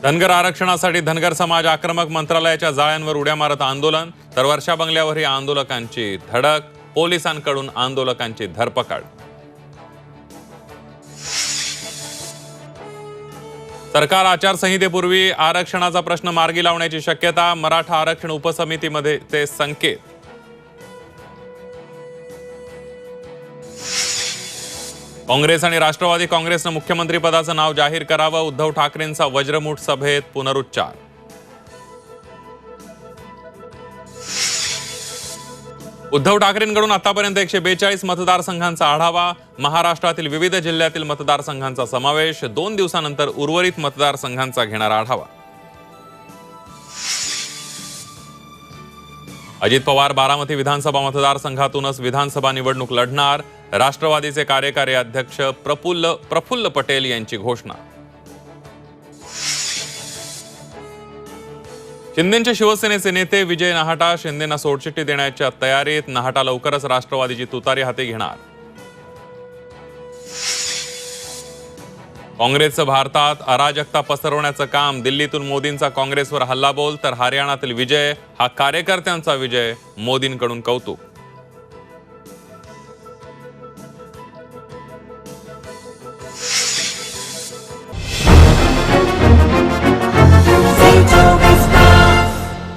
धनगर आरक्षणासाठी धनगर समाज आक्रमक मंत्रालयाच्या जाळ्यांवर उड्या मारत आंदोलन, तर वर्षा बंगल्यावरही आंदोलकांची धडक, पोलिसांकडून आंदोलकांची धरपकड। सरकार आचारसंहितेपूर्वी आरक्षणाचा प्रश्न मार्गी लावण्याची शक्यता, मराठा आरक्षण उपसमितीमध्ये ते संकेत। काँग्रेस आणि राष्ट्रवादी काँग्रेसनं मुख्यमंत्री पदाचं नाव जाहीर करावं, उद्धव ठाकरेंचा वज्रमूठ सभेत पुनरुच्चार। उद्धव ठाकरेंकडून आतापर्यंत 142 मतदारसंघांचा आढावा, महाराष्ट्रातील विविध जिल्ह्यातील मतदारसंघांचा समावेश, 2 दिवसानंतर उर्वरित मतदारसंघांचा घेणार आढावा। अजित पवार बारामती विधानसभा मतदारसंघातूनच विधानसभा निवडणूक लढणार, राष्ट्रवादीचे कार्यकारी अध्यक्ष प्रफुल्ल पटेल यांची घोषणा। शिंदेंचे शिवसेनेचे नेते विजय नाहटा शिंदेंना सोडचिठ्ठी देण्याच्या तयारीत, नाहटा लवकरच राष्ट्रवादीची तुतारी हाती घेणार। काँग्रेसचं भारतात अराजकता पसरवण्याचं काम, दिल्लीतून मोदींचा काँग्रेसवर हल्लाबोल, तर हरियाणातील विजय हा कार्यकर्त्यांचा विजय, मोदींकडून कौतुक।